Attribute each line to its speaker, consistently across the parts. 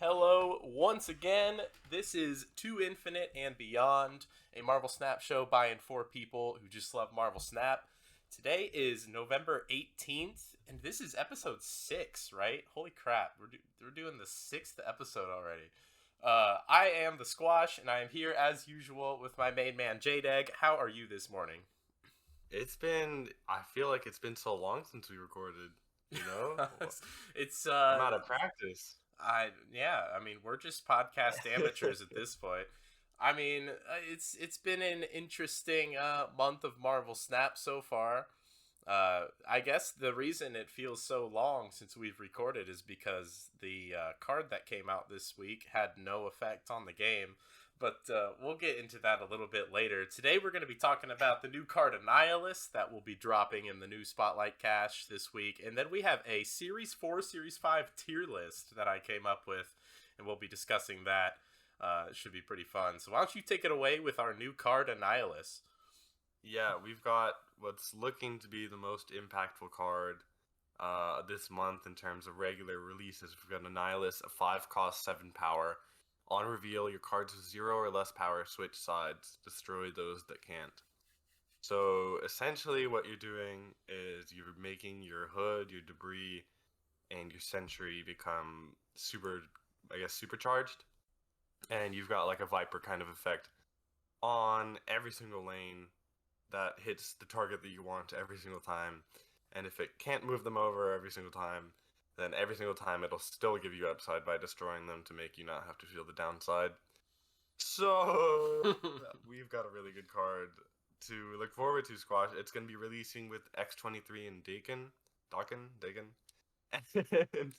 Speaker 1: Hello, once again. This is To Infinite and Beyond, a Marvel Snap show by and for people who just love Marvel Snap. Today is November 18th, and this is episode 6, right? Holy crap, we're doing the 6th episode already. I am the Squash, and I am here as usual with my main man, J-Dag. How are you this morning?
Speaker 2: I feel like it's been so long since we recorded, you know?
Speaker 1: it's
Speaker 2: I'm out of practice.
Speaker 1: I mean, we're just podcast amateurs at this point. I mean, it's been an interesting month of Marvel Snap so far. I guess the reason it feels so long since we've recorded is because the card that came out this week had no effect on the game. But we'll get into that a little bit later. Today we're going to be talking about the new card Annihilus that will be dropping in the new Spotlight Cache this week. And then we have a Series 4, Series 5 tier list that I came up with, and we'll be discussing that. It should be pretty fun. So why don't you take it away with our new card Annihilus?
Speaker 2: Yeah, we've got what's looking to be the most impactful card this month in terms of regular releases. We've got Annihilus, a 5 cost, 7 power. On reveal, your cards with 0 or less power switch sides. Destroy those that can't. So essentially what you're doing is you're making your hood, your debris, and your sentry become supercharged. And you've got like a Viper kind of effect on every single lane that hits the target that you want every single time. And if it can't move them over every single time, then every single time it'll still give you upside by destroying them to make you not have to feel the downside. So we've got a really good card to look forward to, Squash. It's going to be releasing with X23 and Dakin. And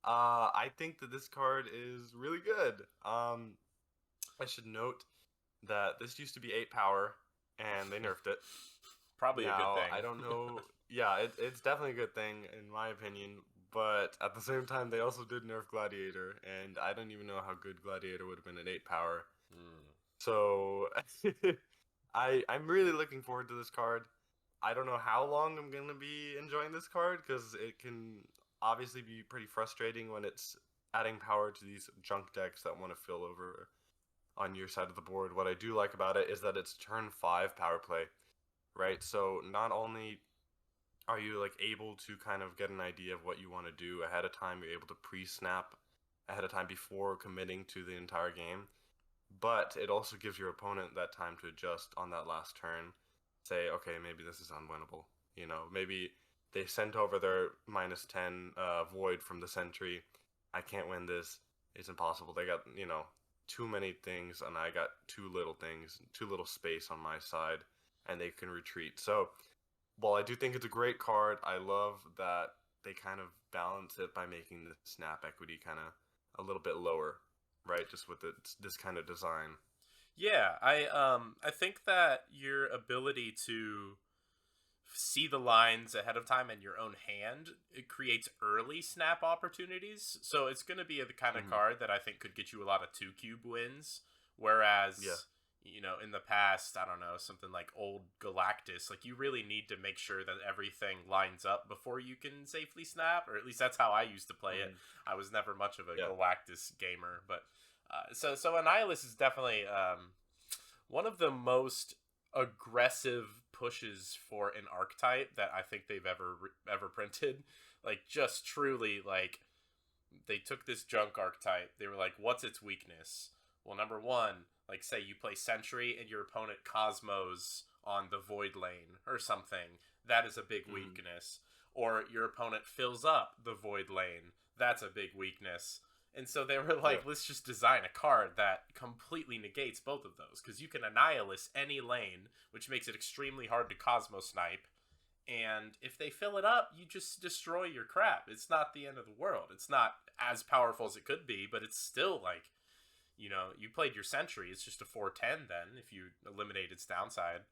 Speaker 2: I think that this card is really good. I should note that this used to be 8 power, and they nerfed it.
Speaker 1: Probably a good
Speaker 2: Now,
Speaker 1: thing.
Speaker 2: I don't know. Yeah, it's definitely a good thing, in my opinion. But at the same time, they also did nerf Gladiator, and I don't even know how good Gladiator would have been at 8 power. So, I'm really looking forward to this card. I don't know how long I'm going to be enjoying this card, because it can obviously be pretty frustrating when it's adding power to these junk decks that want to fill over on your side of the board. What I do like about it is that it's turn 5 power play, right? So not only are you like able to kind of get an idea of what you want to do ahead of time, you're able to pre-snap ahead of time before committing to the entire game, but it also gives your opponent that time to adjust on that last turn. Say, okay, maybe this is unwinnable. Maybe they sent over their -10 void from the sentry. I can't win this. It's impossible. They got, too many things, and I got too little things, too little space on my side, and they can retreat. So, while I do think it's a great card, I love that they kind of balance it by making the snap equity kind of a little bit lower, right? Just with this kind of design.
Speaker 1: Yeah, I think that your ability to see the lines ahead of time in your own hand, it creates early snap opportunities. So it's going to be the kind of
Speaker 2: Mm-hmm.
Speaker 1: card that I think could get you a lot of 2 cube wins. Whereas,
Speaker 2: Yeah.
Speaker 1: in the past, I don't know, something like old Galactus, like you really need to make sure that everything lines up before you can safely snap, or at least that's how I used to play it.
Speaker 2: Mm-hmm.
Speaker 1: I was never much of a
Speaker 2: Yeah.
Speaker 1: Galactus gamer, but so Annihilus is definitely one of the most aggressive pushes for an archetype that I think they've ever printed. Like, just truly, like, they took this junk archetype. They were like, what's its weakness? Well, number one, like, say you play Sentry and your opponent Cosmos on the Void lane or something. That is a big
Speaker 2: Mm-hmm.
Speaker 1: weakness. Or your opponent fills up the Void lane. That's a big weakness. And so they were
Speaker 2: Yeah.
Speaker 1: like, let's just design a card that completely negates both of those. Because you can Annihilus any lane, which makes it extremely hard to Cosmo Snipe. And if they fill it up, you just destroy your crap. It's not the end of the world. It's not as powerful as it could be, but it's still like, you played your Sentry. It's just a 4/10 then, if you eliminate its downside.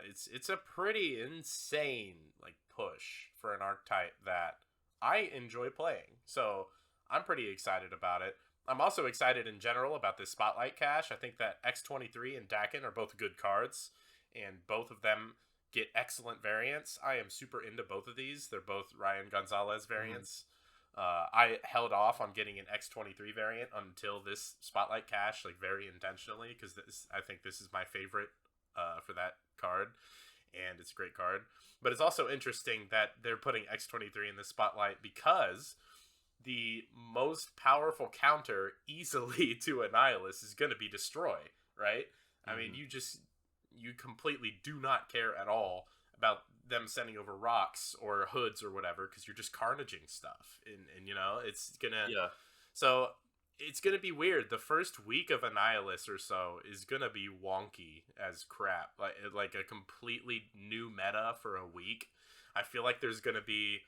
Speaker 1: It's a pretty insane like push for an archetype that I enjoy playing. So I'm pretty excited about it. I'm also excited in general about this Spotlight Cache. I think that X23 and Dakin are both good cards, and both of them get excellent variants. I am super into both of these. They're both Ryan Gonzalez
Speaker 2: Mm-hmm.
Speaker 1: variants. I held off on getting an X23 variant until this Spotlight cache, like very intentionally, because I think this is my favorite for that card, and it's a great card. But it's also interesting that they're putting X23 in the Spotlight because the most powerful counter easily to Annihilus is going to be Destroy, right? I mean, you completely do not care at all about them sending over rocks or hoods or whatever because you're just carnaging stuff, and you know it's gonna.
Speaker 2: Yeah.
Speaker 1: So it's gonna be weird. The first week of Annihilus or so is gonna be wonky as crap, like a completely new meta for a week. I feel like there's gonna be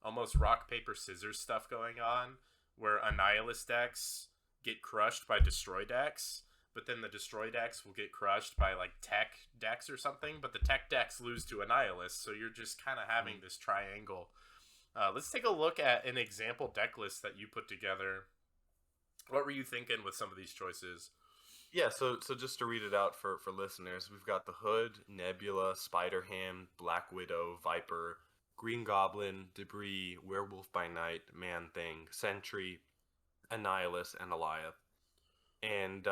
Speaker 1: almost rock paper scissors stuff going on where Annihilus decks get crushed by Destroy decks, but then the Destroy decks will get crushed by like tech decks or something, but the tech decks lose to Annihilus, so you're just kind of having this triangle. Let's take a look at an example deck list that you put together. What were you thinking with some of these choices?
Speaker 2: Yeah, so just to read it out for listeners, we've got the Hood, Nebula, Spider-Ham, Black Widow, Viper, Green Goblin, Debris, Werewolf by Night, Man-Thing, Sentry, Annihilus, and Alioth. And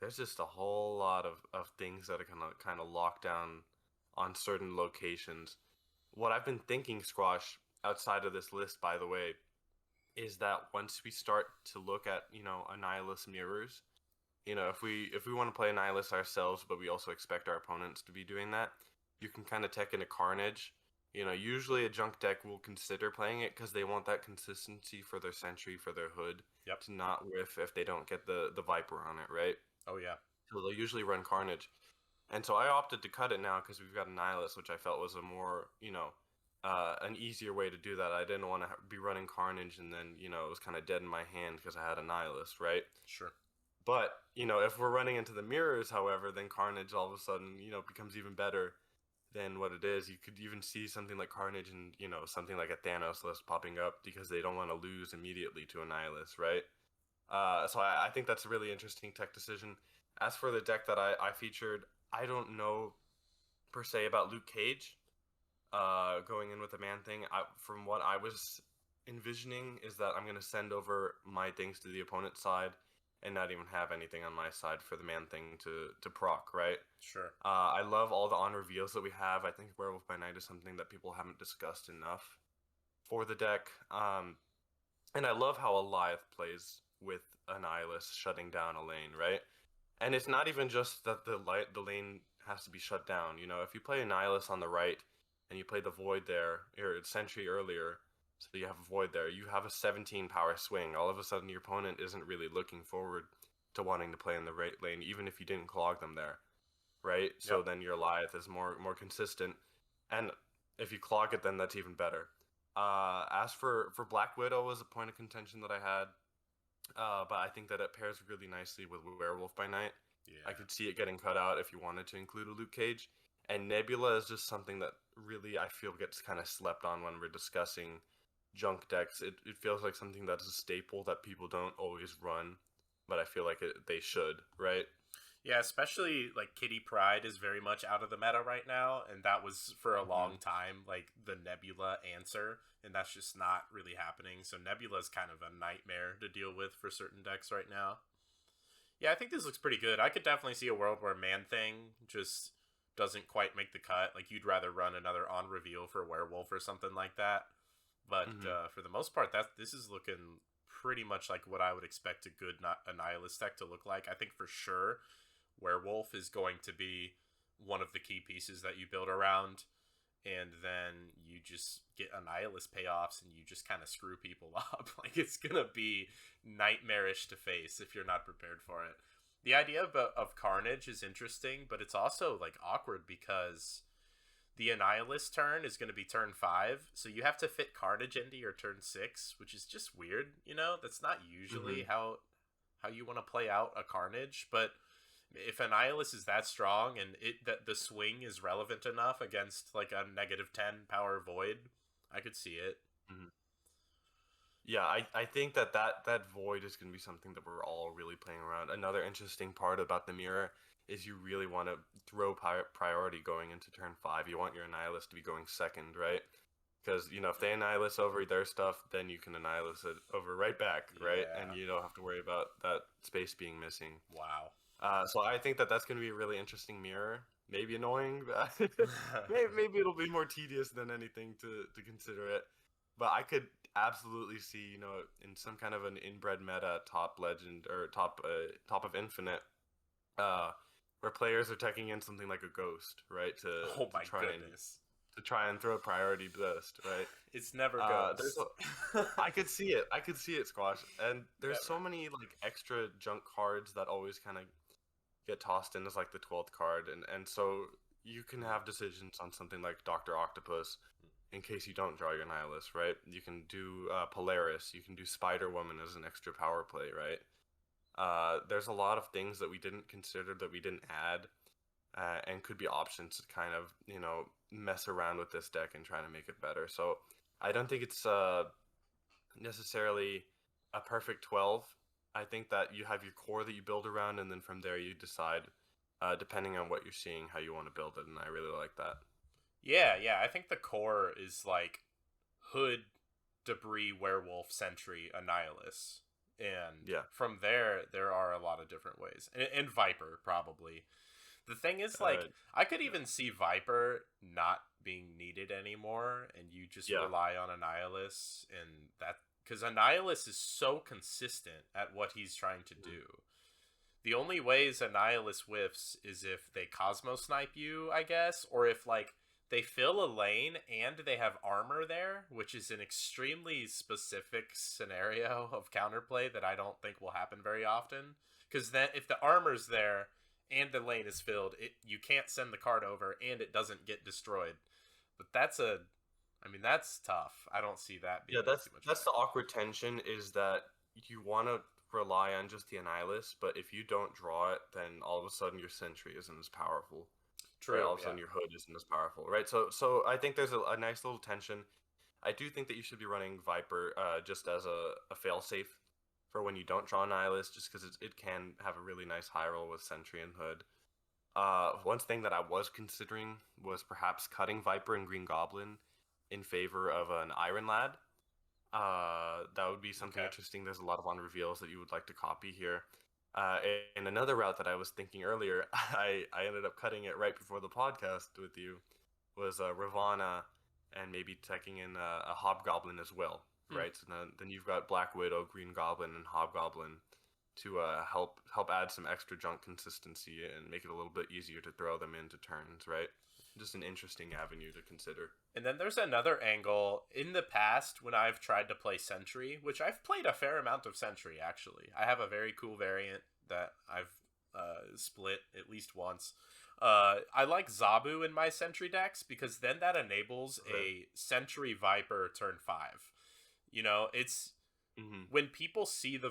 Speaker 2: there's just a whole lot of things that are kind of locked down on certain locations. What I've been thinking, Squash, outside of this list, by the way, is that once we start to look at, Annihilus mirrors, if we want to play Annihilus ourselves, but we also expect our opponents to be doing that, you can kind of tech into Carnage. Usually a junk deck will consider playing it because they want that consistency for their Sentry, for their Hood, to not whiff if they don't get the Viper on it, right?
Speaker 1: Oh, yeah.
Speaker 2: So they'll usually run Carnage. And so I opted to cut it now because we've got Annihilus, which I felt was a more, an easier way to do that. I didn't want to be running Carnage and then, it was kind of dead in my hand because I had Annihilus, right?
Speaker 1: Sure.
Speaker 2: But, if we're running into the mirrors, however, then Carnage all of a sudden, becomes even better than what it is. You could even see something like Carnage and, something like a Thanos list popping up because they don't want to lose immediately to Annihilus, right? So I think that's a really interesting tech decision. As for the deck that I featured, I don't know per se about Luke Cage going in with the Man-Thing. From what I was envisioning is that I'm going to send over my things to the opponent's side and not even have anything on my side for the Man-Thing to proc, right?
Speaker 1: Sure.
Speaker 2: I love all the on reveals that we have. I think Werewolf by Night is something that people haven't discussed enough for the deck. And I love how Alioth plays with Annihilus shutting down a lane, right? And it's not even just that the lane has to be shut down. If you play Annihilus on the right and you play the Void there, or Sentry earlier, so you have a Void there, you have a 17 power swing. All of a sudden, your opponent isn't really looking forward to wanting to play in the right lane, even if you didn't clog them there, right? So then your Alioth is more consistent, and if you clog it, then that's even better. As for Black Widow was a point of contention that I had, but I think that it pairs really nicely with Werewolf by Night.
Speaker 1: Yeah.
Speaker 2: I could see it getting cut out if you wanted to include a Luke Cage. And Nebula is just something that really I feel gets kind of slept on when we're discussing junk decks. It feels like something that's a staple that people don't always run, but I feel like they should, right?
Speaker 1: Yeah, especially like Kitty Pryde is very much out of the meta right now, and that was for a long time like the Nebula answer, and that's just not really happening. So Nebula is kind of a nightmare to deal with for certain decks right now. Yeah, I think this looks pretty good. I could definitely see a world where Man-Thing just doesn't quite make the cut. Like you'd rather run another on reveal for Werewolf or something like that. But for the most part, this is looking pretty much like what I would expect a good Annihilus deck to look like. I think for sure Werewolf is going to be one of the key pieces that you build around, and then you just get Annihilus payoffs and you just kind of screw people up. Like it's gonna be nightmarish to face if you're not prepared for it. The idea of Carnage is interesting, but it's also like awkward because the Annihilus turn is going to be turn 5, so you have to fit Carnage into your turn 6, which is just weird. That's not usually how you want to play out a Carnage, but if Annihilus is that strong and that the swing is relevant enough against like a -10 power Void, I could see it.
Speaker 2: Yeah, I think that Void is going to be something that we're all really playing around. Another interesting part about the mirror is you really want to throw priority going into turn 5. You want your Annihilus to be going second, right? Because, if they Annihilus over their stuff, then you can Annihilus it over right back, right? And
Speaker 1: Yeah.
Speaker 2: you don't have to worry about that space being missing.
Speaker 1: Wow.
Speaker 2: So I think that that's going to be a really interesting mirror. Maybe annoying, but maybe it'll be more tedious than anything to consider it. But I could absolutely see, in some kind of an inbred meta, top legend or top of infinite, uh, where players are taking in something like a ghost, right,
Speaker 1: Oh
Speaker 2: to
Speaker 1: my
Speaker 2: try and
Speaker 1: goodness.
Speaker 2: throw a priority boost, right?
Speaker 1: It's never
Speaker 2: There's
Speaker 1: Ghost.
Speaker 2: I could see it. I could see it, Squash. And there's so
Speaker 1: Never.
Speaker 2: many like extra junk cards that always kind of get tossed in as like the 12th card, and so you can have decisions on something like Doctor Octopus in case you don't draw your Nihilus, right? You can do Polaris. You can do Spider Woman as an extra power play, right? There's a lot of things that we didn't consider that we didn't add, and could be options to kind of mess around with this deck and try to make it better. So I don't think it's necessarily a perfect 12. I think that you have your core that you build around, and then from there you decide, depending on what you're seeing, how you want to build it. And I really like that.
Speaker 1: Yeah, yeah. I think the core is like Hood, Debris, Werewolf, Sentry, Annihilus. And
Speaker 2: Yeah.
Speaker 1: from there are a lot of different ways. And Viper, probably. The thing is, like, I could even see Viper not being needed anymore, and you just rely on Annihilus, and that because Annihilus is so consistent at what he's trying to do. The only ways Annihilus whiffs is if they Cosmo Snipe you, I guess, or if like they fill a lane and they have armor there, which is an extremely specific scenario of counterplay that I don't think will happen very often. Because then, if the armor's there and the lane is filled, you can't send the card over and it doesn't get destroyed. But that's tough. I don't see that being
Speaker 2: That's
Speaker 1: too much
Speaker 2: the awkward tension, is that you want to rely on just the Annihilus, but if you don't draw it, then all of a sudden your Sentry isn't as powerful.
Speaker 1: True.
Speaker 2: Right? All of a sudden your Hood isn't as powerful, right? So I think there's a nice little tension. I do think that you should be running Viper just as a failsafe for when you don't draw Annihilus, just because it can have a really nice high roll with Sentry and Hood. One thing that I was considering was perhaps cutting Viper and Green Goblin in favor of an Iron Lad. That would be something interesting. There's a lot of on reveals that you would like to copy here. And another route that I was thinking earlier, I ended up cutting it right before the podcast with you, was Ravana, and maybe taking in a Hobgoblin as well, right? So then you've got Black Widow, Green Goblin, and Hobgoblin to help add some extra junk consistency and make it a little bit easier to throw them into turns, right? Just an interesting avenue to consider.
Speaker 1: And then there's another angle. In the past, when I've tried to play Sentry, which I've played a fair amount of Sentry, actually. I have a very cool variant that I've split at least once. I like Zabu in my Sentry decks, because then that enables a Sentry Viper turn 5. It's... When people see the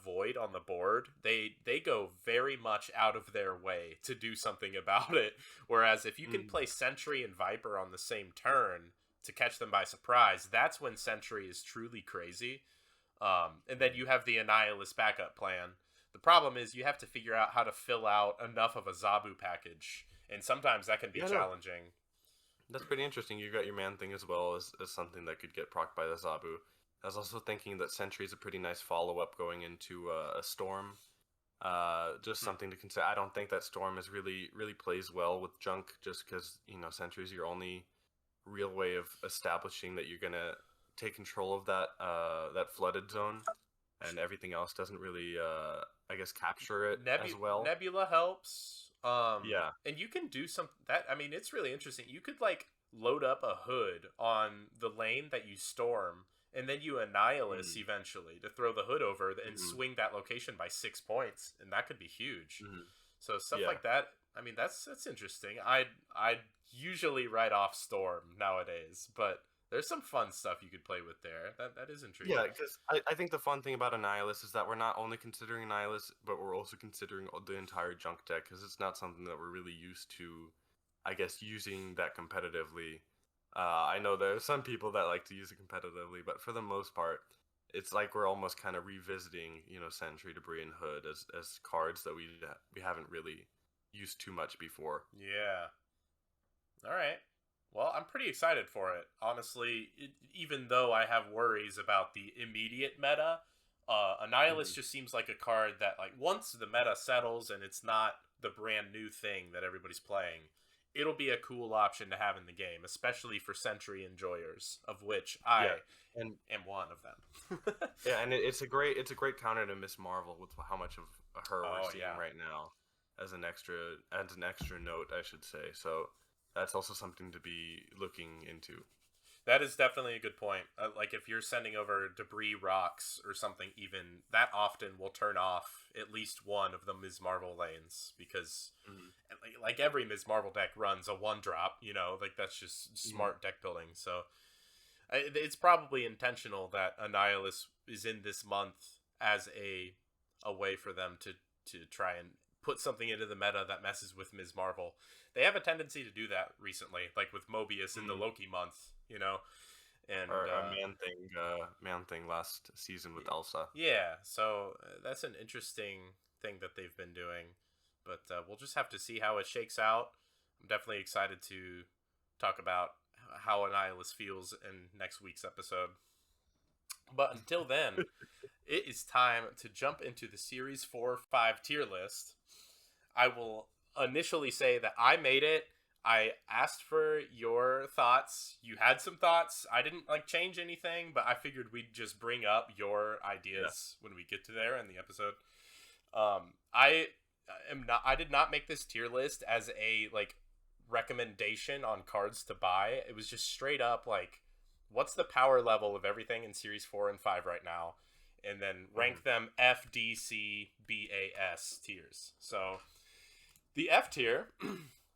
Speaker 1: void on the board, they go very much out of their way to do something about it. Whereas if you can play Sentry and Viper on the same turn to catch them by surprise, that's when Sentry is truly crazy. And then you have the Annihilus backup plan. The problem is you have to figure out how to fill out enough of a Zabu package, and sometimes that can be challenging.
Speaker 2: That's pretty interesting. You got your Man Thing as well as something that could get procced by the Zabu. I was also thinking that Sentry is a pretty nice follow-up going into a Storm. Just something to consider. I don't think that Storm is really plays well with junk, just because Sentry is your only real way of establishing that you're gonna take control of that flooded zone, and everything else doesn't really I guess capture it as well.
Speaker 1: Nebula helps.
Speaker 2: Yeah,
Speaker 1: and you can do some that. I mean, it's really interesting. You could like load up a Hood on the lane that you storm, and then you Annihilus eventually to throw the Hood over and swing that location by 6 points, and that could be huge. So stuff like that. I mean, that's interesting. I'd usually write off Storm nowadays, but there's some fun stuff you could play with there. That is intriguing.
Speaker 2: Yeah, because I think the fun thing about Annihilus is that we're not only considering Annihilus, but we're also considering the entire junk deck, because it's not something that we're really used to, I guess, using that competitively. I know there are some people that like to use it competitively, but for the most part, it's like we're almost kind of revisiting, Sentry, Debris, and Hood as cards that we haven't really used too much before.
Speaker 1: Yeah. All right. Well, I'm pretty excited for it. Honestly, even though I have worries about the immediate meta, Annihilus
Speaker 2: Mhm.
Speaker 1: just seems like a card that, like, once the meta settles and it's not the brand new thing that everybody's playing, it'll be a cool option to have in the game, especially for Sentry enjoyers, of which
Speaker 2: Yeah,
Speaker 1: I
Speaker 2: and
Speaker 1: am one of them.
Speaker 2: yeah, and it's a great counter to Miss Marvel with how much of her we're
Speaker 1: Oh,
Speaker 2: seeing
Speaker 1: yeah.
Speaker 2: right now as an extra note, I should say. So that's also something to be looking into.
Speaker 1: That is definitely a good point. Like if you're sending over debris rocks or something, even that often will turn off at least one of the Ms. Marvel lanes because,
Speaker 2: Hmm.
Speaker 1: like every Ms. Marvel deck runs a one drop. Like that's just
Speaker 2: Hmm.
Speaker 1: smart deck building. So it's probably intentional that Annihilus is in this month as a way for them to try and put something into the meta that messes with Ms. Marvel. They have a tendency to do that recently, like with Mobius in the
Speaker 2: Hmm.
Speaker 1: Loki month, and
Speaker 2: Or a man thing last season with Elsa.
Speaker 1: yeah, so that's an interesting thing that they've been doing, but we'll just have to see how it shakes out. I'm definitely excited to talk about how Annihilus feels in next week's episode. But until then, it is time to jump into the Series 4-5 tier list. I will initially say that I made it. I asked for your thoughts. You had some thoughts. I didn't change anything, but I figured we'd just bring up your
Speaker 2: Yeah.
Speaker 1: ideas when we get to there in the episode. I did not make this tier list as a recommendation on cards to buy. It was just straight up what's the power level of everything in Series 4 and 5 right now, and then
Speaker 2: Hmm.
Speaker 1: rank them F, D, C, B, A, S tiers. So the F tier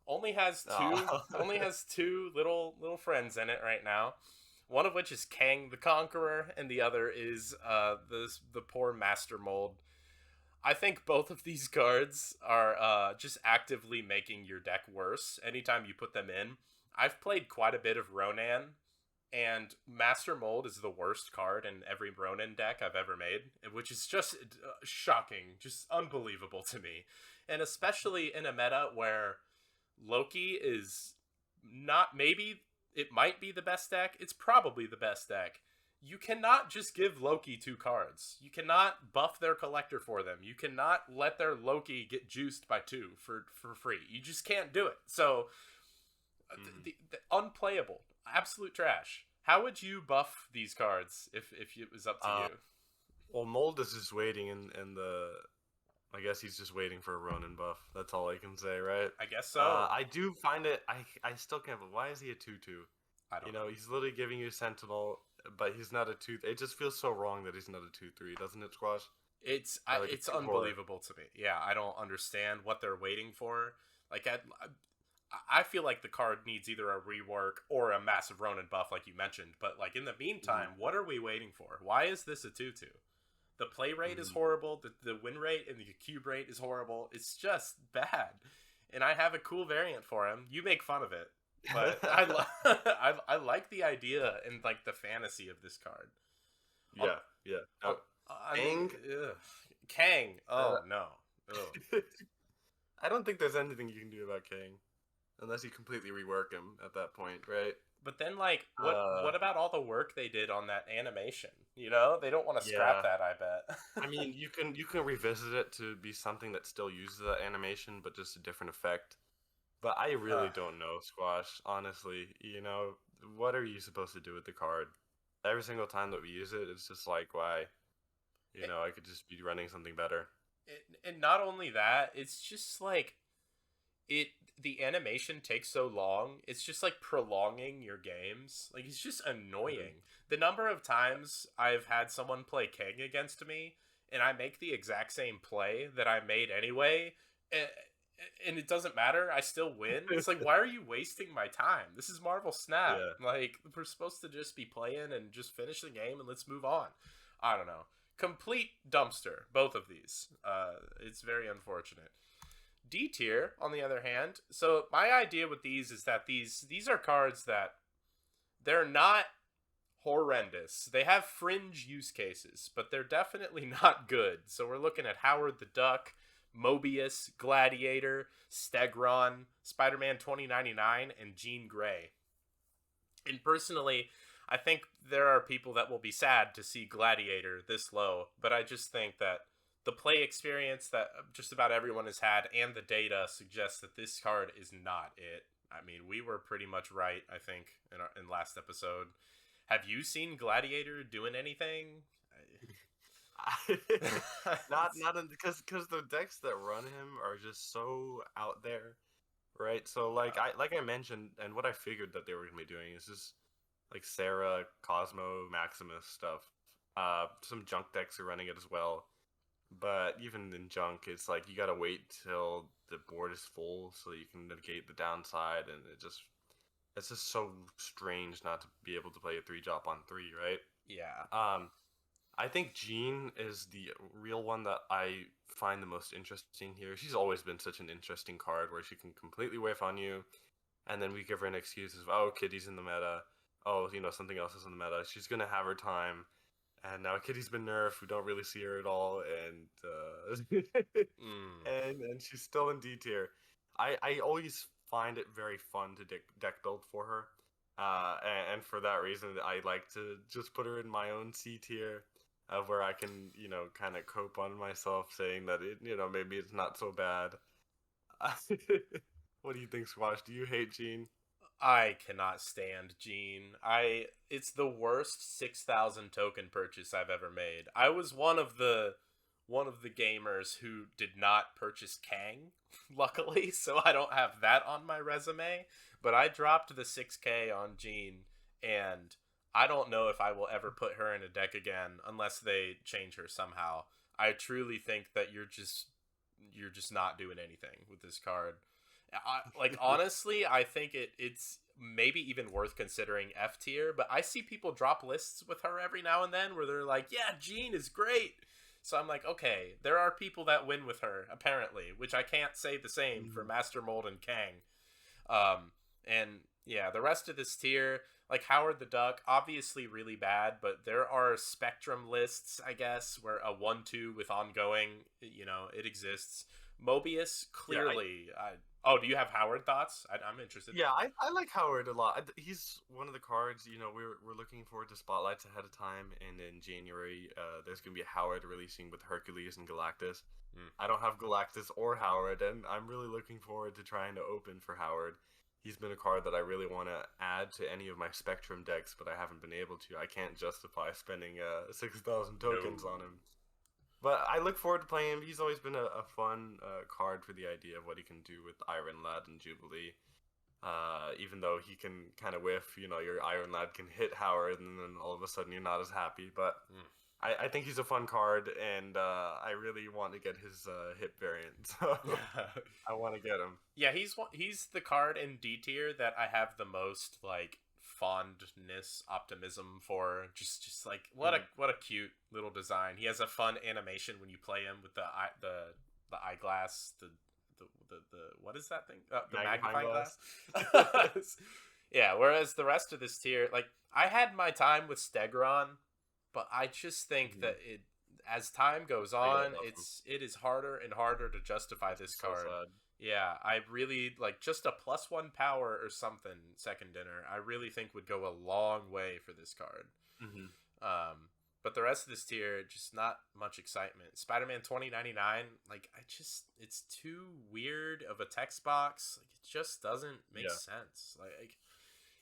Speaker 1: only has two
Speaker 2: Oh.
Speaker 1: only has two little friends in it right now. One of which is Kang the Conqueror, and the other is the poor Master Mold. I think both of these cards are just actively making your deck worse anytime you put them in. I've played quite a bit of Ronan, and Master Mold is the worst card in every Ronin deck I've ever made, which is just shocking, just unbelievable to me. And especially in a meta where Loki is not, maybe it might be the best deck, it's probably the best deck. You cannot just give Loki two cards. You cannot buff their collector for them. You cannot let their Loki get juiced by two for free. You just can't do it. So
Speaker 2: Hmm.
Speaker 1: the unplayable, absolute trash. How would you buff these cards if it was up to
Speaker 2: Uh,
Speaker 1: you?
Speaker 2: well, Mold is just waiting in the. I guess he's just waiting for a Ronin buff. That's all I can say, right?
Speaker 1: I guess so.
Speaker 2: I do find it. I still can't. But why is he a 2/2?
Speaker 1: I don't know.
Speaker 2: He's literally giving you Sentinel, but he's not a 2. It just feels so wrong that he's not a 2/3, doesn't it, Squash? Or like a
Speaker 1: It's
Speaker 2: 2 horror.
Speaker 1: unbelievable to me. Yeah, I don't understand what they're waiting for. Like I feel like the card needs either a rework or a massive Ronin buff, like you mentioned. But in the
Speaker 2: Hmm.
Speaker 1: meantime, what are we waiting for? Why is this a 2-2? The play rate is
Speaker 2: Hmm.
Speaker 1: horrible. The win rate and the cube rate is horrible. It's just bad. And I have a cool variant for him. You make fun of it, but I like the idea and the fantasy of this card.
Speaker 2: Yeah, yeah.
Speaker 1: Uh, I mean,
Speaker 2: Aang.
Speaker 1: ugh. Kang.
Speaker 2: Uh,
Speaker 1: Oh no. Ugh.
Speaker 2: I don't think there's anything you can do about King, unless you completely rework him at that point, right?
Speaker 1: But then,
Speaker 2: Uh,
Speaker 1: what about all the work they did on that animation? They don't want to scrap
Speaker 2: yeah.
Speaker 1: that. I bet.
Speaker 2: I mean, you can revisit it to be something that still uses that animation, but just a different effect. But I really
Speaker 1: uh,
Speaker 2: don't know, Squash. Honestly, what are you supposed to do with the card? Every single time that we use it, it's just like, why? I could just be running something better.
Speaker 1: and not only that, it's just it. The animation takes so long. It's just prolonging your games. It's just
Speaker 2: Hmm.
Speaker 1: annoying. The number of times I've had someone play Kang against me, and I make the exact same play that I made anyway, and it doesn't matter. I still win. It's why are you wasting my time? This is Marvel Snap.
Speaker 2: Yeah.
Speaker 1: We're supposed to just be playing and just finish the game and let's move on. I don't know. Complete dumpster. Both of these. It's very unfortunate. D tier, on the other hand. So my idea with these is that these are cards that they're not horrendous. They have fringe use cases, but they're definitely not good. So we're looking at Howard the Duck, Mobius, Gladiator, Stegron, Spider-Man 2099, and Jean Grey. And personally, I think there are people that will be sad to see Gladiator this low, but I just think that the play experience that just about everyone has had and the data suggests that this card is not it. I mean, we were pretty much right, I think, in last episode. Have you seen Gladiator doing anything?
Speaker 2: Not because the decks that run him are just so out there, right? So like I mentioned, and what I figured that they were gonna be doing is just like Sarah, Cosmo, Maximus stuff. Some junk decks are running it as well, but even in junk, it's like you gotta wait till the board is full so you can negate the downside, and it's just so strange not to be able to play a 3-drop on 3, right?
Speaker 1: Yeah.
Speaker 2: I think Jean is the real one that I find the most interesting here. She's always been such an interesting card where she can completely whiff on you, and then we give her an excuse of, oh, Kitty's in the meta. Oh, something else is in the meta. She's gonna have her time. And now Kitty's been nerfed. We don't really see her at all, and and she's still in D tier. I always find it very fun to deck build for her, and for that reason, I like to just put her in my own C tier, where I can kind of cope on myself, saying that maybe it's not so bad. What do you think, Squash? Do you hate Jean?
Speaker 1: I cannot stand Gene. It's the worst 6,000 token purchase I've ever made. I was one of the gamers who did not purchase Kang, luckily, so I don't have that on my resume, but I dropped the 6K on Gene, and I don't know if I will ever put her in a deck again unless they change her somehow. I truly think that you're just not doing anything with this card. Honestly, I think it's maybe even worth considering F tier, but I see people drop lists with her every now and then where they're like, yeah, Jean is great. So I'm like, okay, there are people that win with her, apparently, which I can't say the same for Master Mold and Kang. And yeah, the rest of this tier, like Howard the Duck, obviously really bad, but there are Spectrum lists, I guess, where a 1-2 with ongoing, it exists. Mobius, clearly, oh, do you have Howard thoughts? I'm interested.
Speaker 2: Yeah, I like Howard a lot. He's one of the cards, we're looking forward to spotlights ahead of time, and in January, there's going to be a Howard releasing with Hercules and Galactus. I don't have Galactus or Howard, and I'm really looking forward to trying to open for Howard. He's been a card that I really want to add to any of my Spectrum decks, but I haven't been able to. I can't justify spending 6,000 tokens on him. But I look forward to playing him. He's always been a fun card for the idea of what he can do with Iron Lad and Jubilee. Even though he can kind of whiff, your Iron Lad can hit Howard, and then all of a sudden you're not as happy. But I think he's a fun card, and I really want to get his hip variant. So I want to get him.
Speaker 1: Yeah, he's the card in D tier that I have the most fondness, optimism for. Just like what a cute little design. He has a fun animation when you play him with the eyeglass, the what is that thing? The magnifying glass. Yeah, whereas the rest of this tier, like I had my time with Stegron, but I just think that as time goes on, it is harder and harder to justify this card.
Speaker 2: So sad.
Speaker 1: Yeah, I really like just a +1 power or something second dinner. I really think would go a long way for this card. But the rest of this tier, just not much excitement. Spider-Man 2099, it's too weird of a text box. Like it just doesn't make sense. Like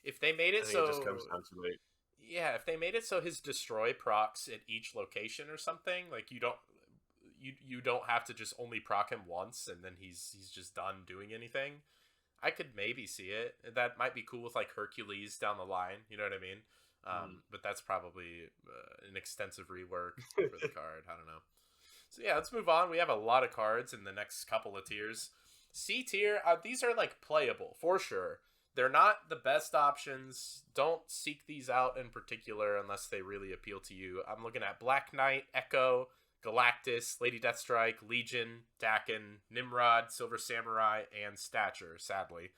Speaker 1: if they made it so,
Speaker 2: it just comes down to late.
Speaker 1: Yeah, if they made it so his destroy procs at each location or something, like you don't have to just only proc him once and then he's just done doing anything. I could maybe see it. That might be cool with like Hercules down the line. You know what I mean? But that's probably an extensive rework for the card. I don't know. So yeah, let's move on. We have a lot of cards in the next couple of tiers. C tier, these are like playable for sure. They're not the best options. Don't seek these out in particular unless they really appeal to you. I'm looking at Black Knight, Echo, Galactus, Lady Deathstrike, Legion, Dakin, Nimrod, Silver Samurai, and Stature, sadly.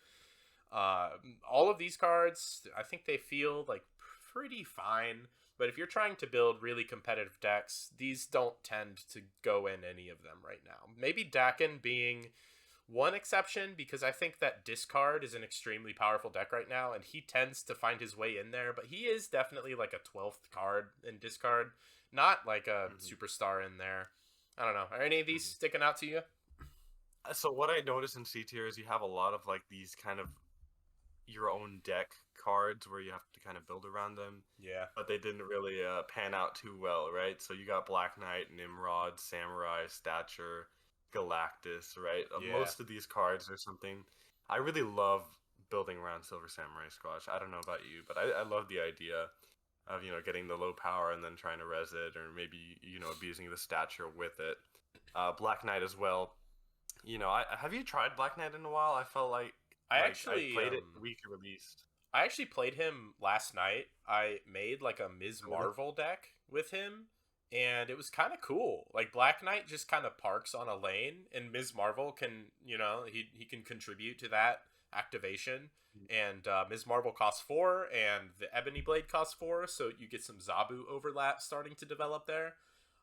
Speaker 1: All of these cards, I think they feel like pretty fine, but if you're trying to build really competitive decks, these don't tend to go in any of them right now. Maybe Dakin being one exception, because I think that Discard is an extremely powerful deck right now, and he tends to find his way in there, but he is definitely like a 12th card in Discard, not like a superstar in there. I don't know. Are any of these sticking out to you?
Speaker 2: So what I noticed in C tier is you have a lot of like these kind of your own deck cards where you have to kind of build around them.
Speaker 1: Yeah.
Speaker 2: But they didn't really pan out too well, right? So you got Black Knight, Nimrod, Samurai, Stature, Galactus, right?
Speaker 1: Yeah.
Speaker 2: Most of these cards are something I really love building around Silver Samurai Squash. I don't know about you, but I love the idea of, getting the low power and then trying to res it, or maybe, abusing the Stature with it. Black Knight as well. Have you tried Black Knight in a while? I felt like I played it week released.
Speaker 1: I actually played him last night. I made like a Ms. Marvel deck with him, and it was kind of cool. Like Black Knight just kind of parks on a lane, and Ms. Marvel can, he can contribute to that activation. And Ms. Marvel costs 4, and the Ebony Blade costs 4, so you get some Zabu overlap starting to develop there.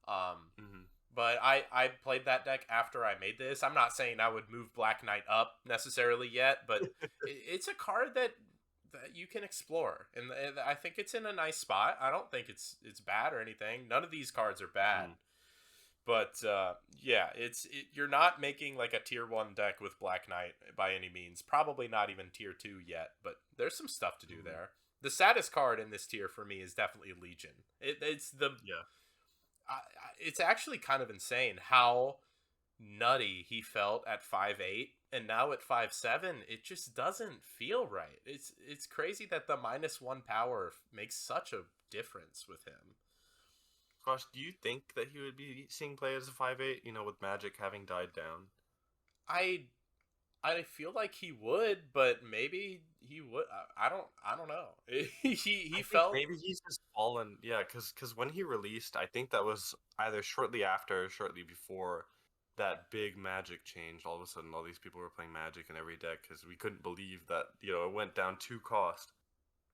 Speaker 1: But I played that deck after I made this. I'm not saying I would move Black Knight up necessarily yet, but it's a card that you can explore, and I think it's in a nice spot. I don't think it's bad or anything. None of these cards are bad. But yeah, you're not making like a tier 1 deck with Black Knight by any means. Probably not even tier 2 yet, but there's some stuff to do there. The saddest card in this tier for me is definitely Legion. It's actually kind of insane how nutty he felt at 5'8", and now at 5'7", it just doesn't feel right. It's crazy that the -1 power makes such a difference with him.
Speaker 2: Gosh, do you think that he would be seeing play as a 5'8", with Magic having died down?
Speaker 1: I feel like he would, but maybe he would. I don't know. he felt
Speaker 2: maybe he's just fallen. Yeah, because when he released, I think that was either shortly after or shortly before that big Magic change. All of a sudden, all these people were playing Magic in every deck because we couldn't believe that it went down 2 cost,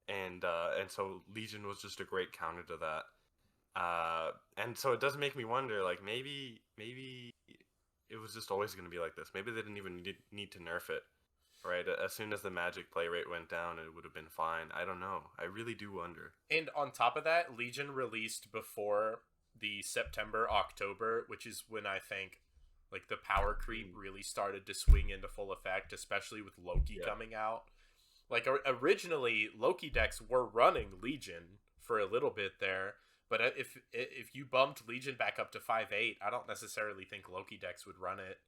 Speaker 2: and so Legion was just a great counter to that. And so it does make me wonder, like maybe it was just always going to be like this. Maybe they didn't even need to nerf it, right? As soon as the Magic play rate went down, it would have been fine. I don't know. I really do wonder.
Speaker 1: And on top of that, Legion released before the September-October, which is when I think like the power creep really started to swing into full effect, especially with Loki coming out. Like originally, Loki decks were running Legion for a little bit there. But if you bumped Legion back up to 5'8", I don't necessarily think Loki decks would run it.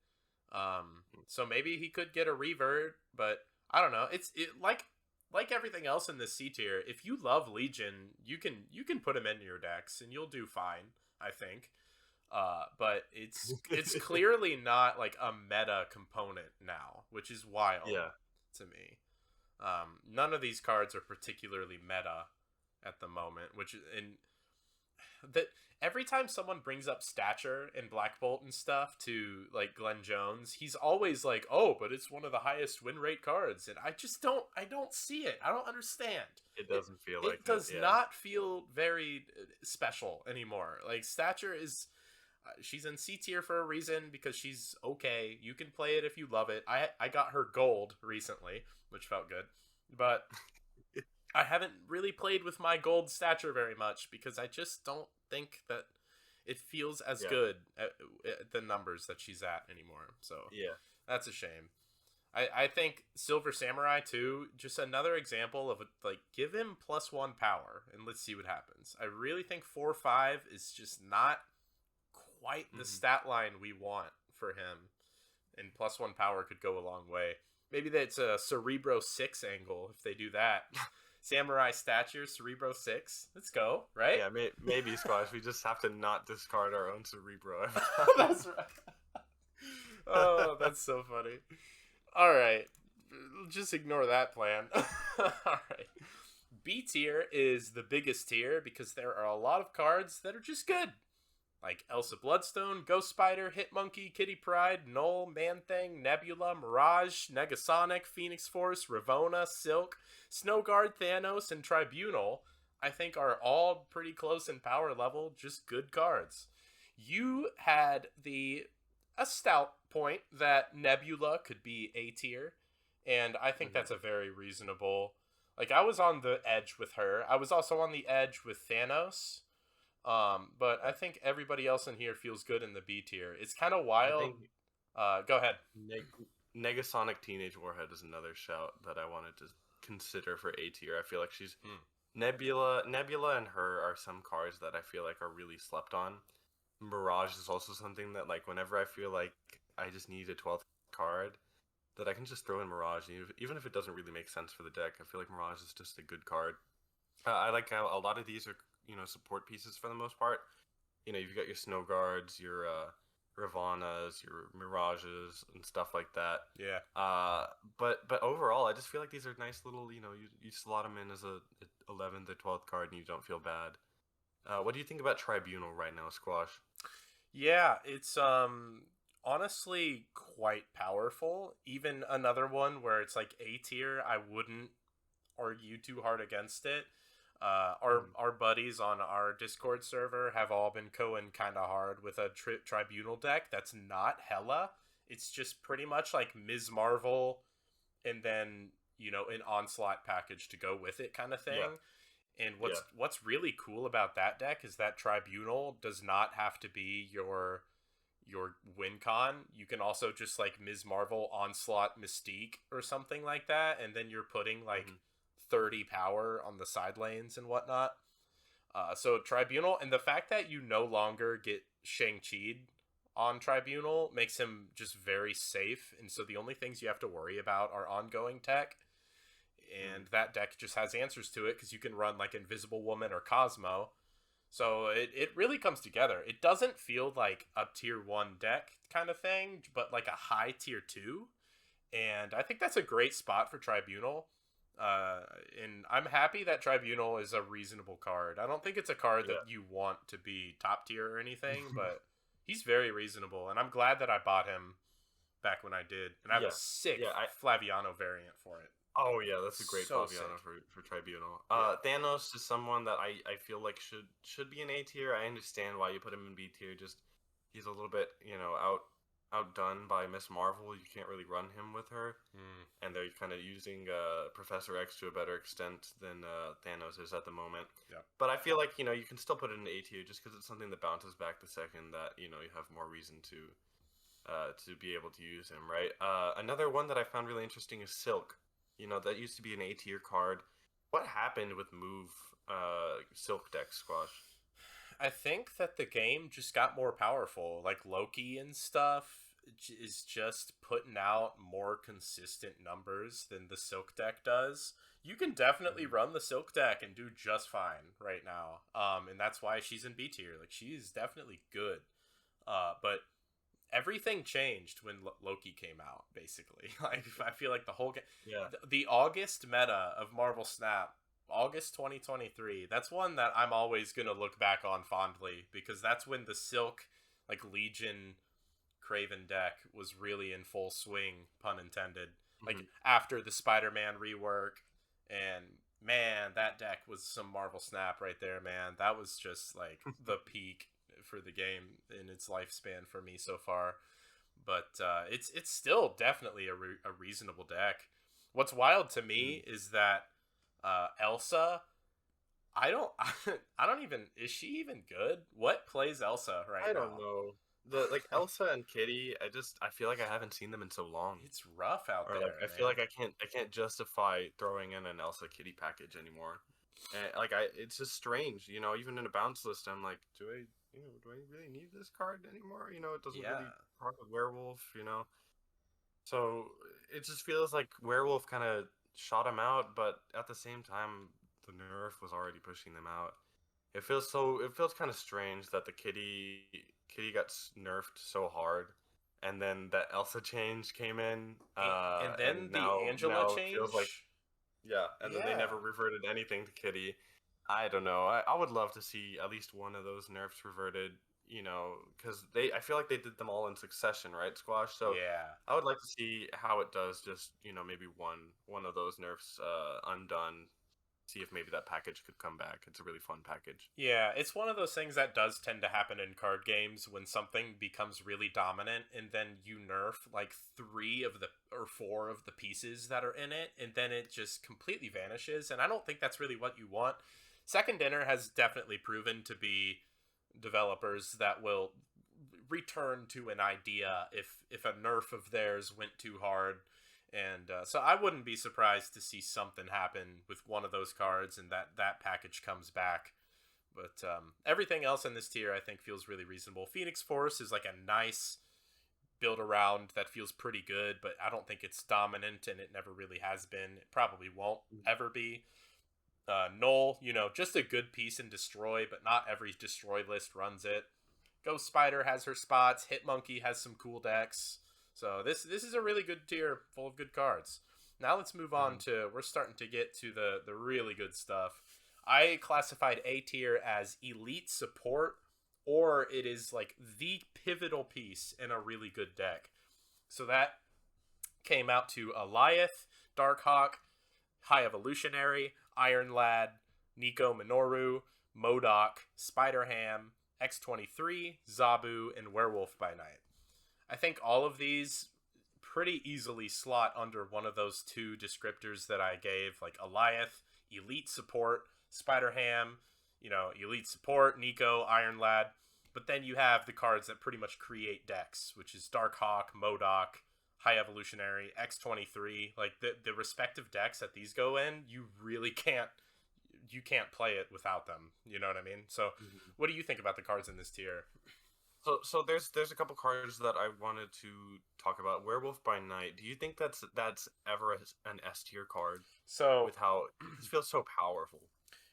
Speaker 1: So maybe he could get a revert, but I don't know. It's like everything else in this C tier. If you love Legion, you can put him in your decks and you'll do fine, I think. But it's clearly not like a meta component now, which is wild to me. None of these cards are particularly meta at the moment, that every time someone brings up Stature and Black Bolt and stuff to like Glenn Jones, he's always like, "Oh, but it's one of the highest win rate cards," and I don't see it. I don't understand.
Speaker 2: It doesn't feel like
Speaker 1: it does not feel very special anymore. Like Stature is, she's in C tier for a reason because she's okay. You can play it if you love it. I got her gold recently, which felt good, but I haven't really played with my gold Stature very much because I just don't think that it feels as good at the numbers that she's at anymore. So that's a shame. I think Silver Samurai too, just another example of like, give him +1 power and let's see what happens. I really think 4/5 is just not quite the stat line we want for him, and +1 power could go a long way. Maybe that's a Cerebro 6 angle if they do that. Samurai Stature, Cerebro 6. Let's go, right?
Speaker 2: Yeah, maybe, Squash. We just have to not discard our own Cerebro.
Speaker 1: That's right. Oh, that's so funny. All right. Just ignore that plan. All right. B tier is the biggest tier because there are a lot of cards that are just good. Like Elsa Bloodstone, Ghost Spider, Hitmonkey, Kitty Pryde, Null, Man-Thing, Nebula, Mirage, Negasonic, Phoenix Force, Ravona, Silk, Snowguard, Thanos, and Tribunal, I think are all pretty close in power level, just good cards. You had the a stout point that Nebula could be A tier, and I think
Speaker 2: Hmm.
Speaker 1: that's a very reasonable. Like I was on the edge with her. I was also on the edge with Thanos. But I
Speaker 2: Yeah.
Speaker 1: think everybody else in here feels good in the B tier. It's kind of
Speaker 2: I
Speaker 1: wild.
Speaker 2: think
Speaker 1: Go ahead.
Speaker 2: Negasonic Teenage Warhead is another shout that I wanted to consider for A tier. I feel like she's
Speaker 1: Hmm.
Speaker 2: Nebula and her are some cards that I feel like are really slept on. Mirage is also something that like whenever I feel like I just need a 12th card that I can just throw in Mirage, even if it doesn't really make sense for the deck. I feel like Mirage is just a good card. I like how a lot of these are support pieces for the most part. You've got your Snow Guards, your Ravana's, your Mirages, and stuff like that.
Speaker 1: Yeah.
Speaker 2: But overall, I just feel like these are nice little. You slot them in as a 11th or 12th card, and you don't feel bad. What do you think about Tribunal right now, Squash?
Speaker 1: Yeah, it's honestly quite powerful. Even another one where it's like A tier, I wouldn't argue too hard against it. Our
Speaker 2: Mhm.
Speaker 1: our buddies on our Discord server have all been going kind of hard with a tribunal deck that's not hella. It's just pretty much like Ms. Marvel and then an onslaught package to go with it kind of
Speaker 2: Yeah,
Speaker 1: thing. And
Speaker 2: yeah.
Speaker 1: what's really cool about that deck is that tribunal does not have to be your win con. You can also just like Ms. Marvel onslaught Mystique or something like that, and then you're putting like
Speaker 2: Hmm.
Speaker 1: 30 power on the side lanes and whatnot. So Tribunal, and the fact that you no longer get Shang-Chi on Tribunal makes him just very safe, and so the only things you have to worry about are ongoing tech,
Speaker 2: Hmm.
Speaker 1: and that deck just has answers to it because you can run like Invisible Woman or Cosmo. So it really comes together. It doesn't feel like a tier 1 deck kind of thing, but like a high tier 2. And I think that's a great spot for Tribunal. Uh, and I'm happy that Tribunal is a reasonable card. I don't think it's a card that
Speaker 2: Yeah.
Speaker 1: you want to be top tier or anything, but he's very reasonable. And I'm glad that I bought him back when I did. And I have a
Speaker 2: Yeah,
Speaker 1: sick
Speaker 2: yeah.
Speaker 1: Flaviano variant for it.
Speaker 2: Oh yeah, that's a great
Speaker 1: So
Speaker 2: Flaviano
Speaker 1: sick.
Speaker 2: for Tribunal.
Speaker 1: Yeah.
Speaker 2: Thanos is someone that I feel like should be an A tier. I understand why you put him in B tier. Just he's a little bit outdone by Miss Marvel. You can't really run him with her,
Speaker 1: Mm,
Speaker 2: and they're kind of using Professor X to a better extent than Thanos is at the moment.
Speaker 1: yeah.
Speaker 2: But I feel like you can still put it in A tier just because it's something that bounces back the second that you have more reason to be able to use him, right? Another one that I found really interesting is Silk. That used to be an A tier card. What happened with move Silk deck, Squash?
Speaker 1: I think that the game just got more powerful. Like Loki and stuff is just putting out more consistent numbers than the Silk deck does. You can definitely
Speaker 2: Mhm.
Speaker 1: run the Silk deck and do just fine right now. And that's why she's in B tier. Like she's definitely good. But everything changed when Loki came out. Basically, like I feel like the whole game,
Speaker 2: Yeah.
Speaker 1: the August meta of Marvel Snap, August 2023. That's one that I'm always gonna look back on fondly because that's when the Silk, like Legion Craven deck was really in full swing, pun intended. Like
Speaker 2: Hmm.
Speaker 1: after the Spider-Man rework, and man, that deck was some Marvel Snap right there, man. That was just like the peak for the game in its lifespan for me so far. But it's still definitely a reasonable deck. What's wild to me is that Elsa. I don't. I don't even. Is she even good? What plays Elsa right
Speaker 2: I don't
Speaker 1: now?
Speaker 2: know. The like Elsa and Kitty, I feel like I haven't seen them in so long.
Speaker 1: It's rough out
Speaker 2: Or like
Speaker 1: there,
Speaker 2: I feel
Speaker 1: man.
Speaker 2: like I can't justify throwing in an Elsa Kitty package anymore. And like it's just strange, even in a bounce list I'm like, do I really need this card anymore? It doesn't
Speaker 1: Yeah.
Speaker 2: really proc with werewolf. So it just feels like werewolf kind of shot him out, but at the same time the nerf was already pushing them out. It feels kind of strange that the kitty got nerfed so hard, and then that Elsa change came in,
Speaker 1: And then
Speaker 2: and
Speaker 1: the
Speaker 2: now
Speaker 1: Angela
Speaker 2: now it feels like
Speaker 1: change.
Speaker 2: yeah, and then they
Speaker 1: Yeah.
Speaker 2: never reverted anything to Kitty. I don't know. I would love to see at least one of those nerfs reverted. Because I feel like they did them all in succession, right, Squash? So
Speaker 1: Yeah.
Speaker 2: I would like to see how it does. Just maybe one of those nerfs undone. see if maybe that package could come back. It's a really fun package.
Speaker 1: Yeah, it's one of those things that does tend to happen in card games when something becomes really dominant and then you nerf like 4 of the pieces that are in it, and then it just completely vanishes. And I don't think that's really what you want. Second Dinner has definitely proven to be developers that will return to an idea if a nerf of theirs went too hard. And so I wouldn't be surprised to see something happen with one of those cards and that package comes back. But everything else in this tier I think feels really reasonable. Phoenix Force is like a nice build around that feels pretty good, but I don't think it's dominant, and it never really has been. It probably won't ever be. Null, just a good piece in Destroy, but not every Destroy list runs it. Ghost Spider has her spots. Hitmonkey has some cool decks. So this is a really good tier full of good cards. Now let's move on to, we're starting to get to the really good stuff. I classified A tier as elite support, or it is like the pivotal piece in a really good deck. So that came out to Alioth, Darkhawk, High Evolutionary, Iron Lad, Nico Minoru, Modok, Spider-Ham, X-23, Zabu, and Werewolf by Night. I think all of these pretty easily slot under one of those two descriptors that I gave, like Alioth, elite support, Spider-Ham, elite support, Nico, Iron Lad. But then you have the cards that pretty much create decks, which is Darkhawk, Modok, High Evolutionary, X-23. Like the respective decks that these go in, you really can't play it without them. You know what I mean? So what do you think about the cards in this tier?
Speaker 2: So there's a couple cards that I wanted to talk about. Werewolf by Night. Do you think that's ever an S tier card?
Speaker 1: So
Speaker 2: with how it feels so powerful.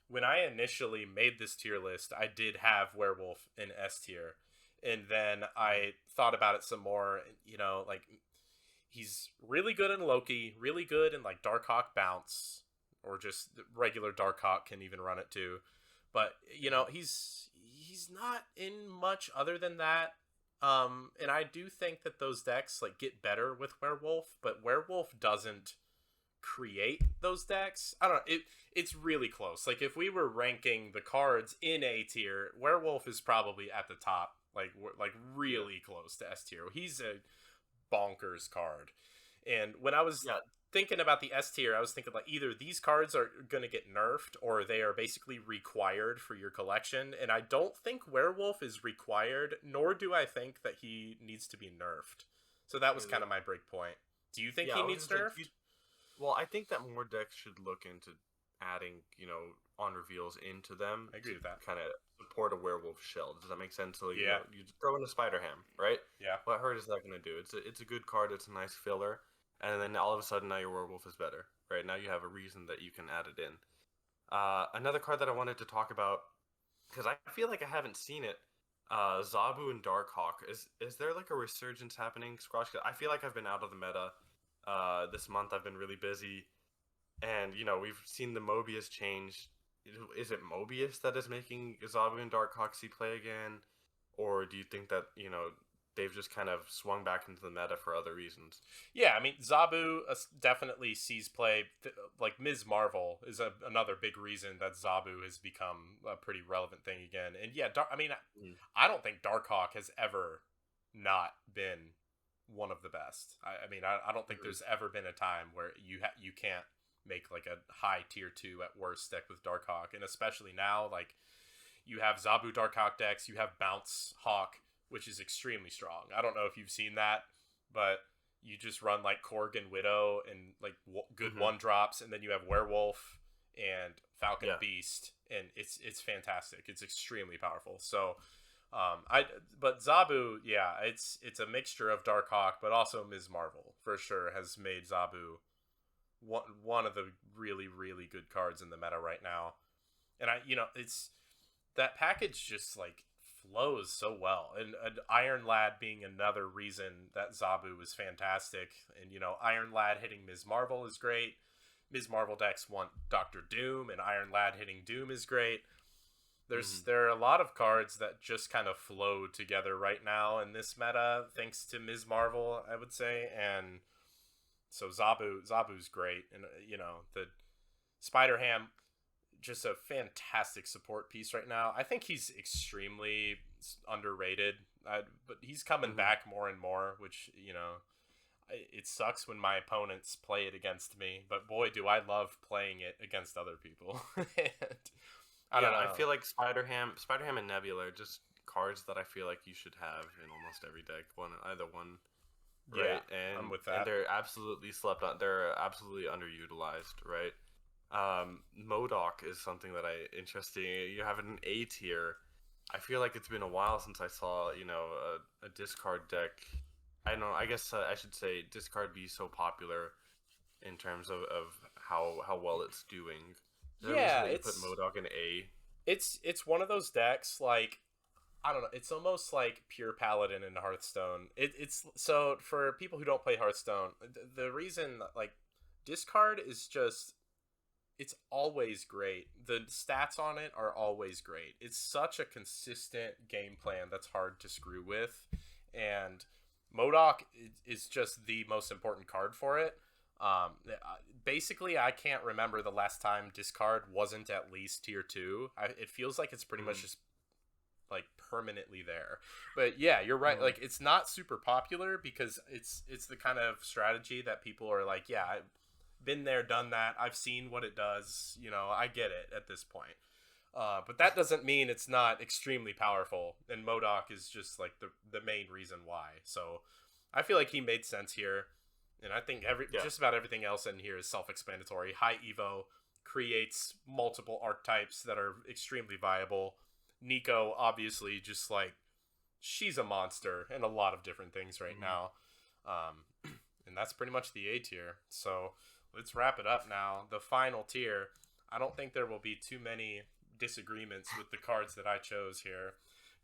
Speaker 1: When I initially made this tier list, I did have Werewolf in S tier, and then I thought about it some more. Like he's really good in Loki, really good in like Darkhawk Bounce, or just regular Darkhawk can even run it too. But he's not in much other than that. And I do think that those decks like get better with Werewolf, but Werewolf doesn't create those decks. I don't know. It's really close. Like if we were ranking the cards in A tier, Werewolf is probably at the top, like really close to S tier. He's a bonkers card. And when I was thinking about the S tier, I was thinking like either these cards are going to get nerfed or they are basically required for your collection. And I don't think Werewolf is required, nor do I think that he needs to be nerfed. So that was kind of my break point. Do you think he needs nerfed?
Speaker 2: Well, I think that more decks should look into adding, on reveals into them.
Speaker 1: I agree with that.
Speaker 2: Kind of support a werewolf shell. Does that make sense? So you just throw in a Spider-Ham, right?
Speaker 1: Yeah.
Speaker 2: What hurt is that going to do? It's a good card. It's a nice filler. And then all of a sudden now your werewolf is better, right? Now you have a reason that you can add it in. Another card that I wanted to talk about, because I feel like I haven't seen it, Zabu and Darkhawk. Is there like a resurgence happening, Squash? I feel like I've been out of the meta. This month I've been really busy, and we've seen the Mobius change. Is it Mobius that is making Zabu and Darkhawk see play again, or do you think that they've just kind of swung back into the meta for other reasons?
Speaker 1: Yeah, I mean Zabu definitely sees play. Like Ms. Marvel is another big reason that Zabu has become a pretty relevant thing again. And yeah, I don't think Darkhawk has ever not been one of the best. I don't think there's ever been a time where you can't make like a high tier 2 at worst deck with Darkhawk, and especially now, like you have Zabu Darkhawk decks, you have Bounce Hawk, which is extremely strong. I don't know if you've seen that, but you just run like Korg and Widow and like good one drops, and then you have Werewolf and Falcon Beast, and it's fantastic. It's extremely powerful. So but Zabu, it's a mixture of Darkhawk, but also Ms. Marvel for sure has made Zabu one of the really, really good cards in the meta right now. And it's that package just like flows so well, and Iron Lad being another reason that Zabu is fantastic. And Iron Lad hitting Ms. Marvel is great. Ms. Marvel decks want Doctor Doom, and Iron Lad hitting Doom is great. There are a lot of cards that just kind of flow together right now in this meta, thanks to Ms. Marvel, I would say. And so Zabu's great, and the Spider-Ham, just a fantastic support piece right now. I think he's extremely underrated, but he's coming back more and more, which, it sucks when my opponents play it against me, but boy, do I love playing it against other people. And I don't know.
Speaker 2: I feel like Spider-Ham and Nebula are just cards that I feel like you should have in almost every deck. Either one. Right?
Speaker 1: Yeah,
Speaker 2: and,
Speaker 1: I'm with that.
Speaker 2: And they're absolutely slept on. They're absolutely underutilized, right? MODOK is something that interesting. You have an A tier. I feel like it's been a while since I saw, a discard deck. I don't know. I guess I should say discard be so popular in terms of how well it's doing.
Speaker 1: Yeah,
Speaker 2: you put MODOK in A.
Speaker 1: It's one of those decks, like, I don't know. It's almost like pure Paladin in Hearthstone. It's so for people who don't play Hearthstone, the reason, like, discard is just, it's always great. The stats on it are always great. It's such a consistent game plan that's hard to screw with, and MODOK is just the most important card for it. Basically, I can't remember the last time discard wasn't at least tier 2. It feels like it's pretty much just like permanently there. But yeah, you're right. Like, it's not super popular because it's the kind of strategy that people are like, yeah, I've been there, done that. I've seen what it does. I get it at this point. But that doesn't mean it's not extremely powerful, and MODOK is just like the main reason why. So I feel like he made sense here, and I think just about everything else in here is self-explanatory. High Evo creates multiple archetypes that are extremely viable. Nico, obviously, just like, she's a monster in a lot of different things right now, and that's pretty much the A tier. So let's wrap it up now. The final tier. I don't think there will be too many disagreements with the cards that I chose here.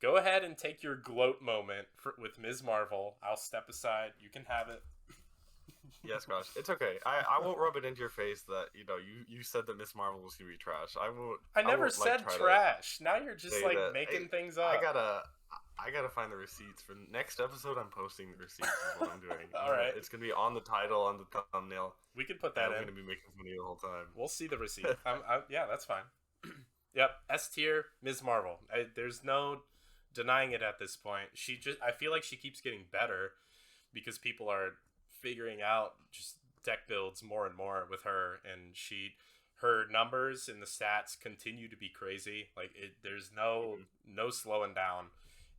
Speaker 1: Go ahead and take your gloat moment with Ms. Marvel. I'll step aside. You can have it.
Speaker 2: Yes, gosh, it's okay. I won't rub it into your face that you said that Miss Marvel was gonna be trash.
Speaker 1: I never said trash. Now you're just like making things up.
Speaker 2: I gotta find the receipts for next episode. I'm posting the receipts. Is what I'm doing.
Speaker 1: All right,
Speaker 2: it's gonna be on the title, on the thumbnail.
Speaker 1: We can put that in.
Speaker 2: I'm gonna be making fun of you the whole time.
Speaker 1: We'll see the receipt. Yeah, that's fine. Yep, S tier, Ms. Marvel. There's no denying it at this point. I feel like she keeps getting better because people are figuring out just deck builds more and more with her, and her numbers and the stats continue to be crazy. Like, there's no slowing down,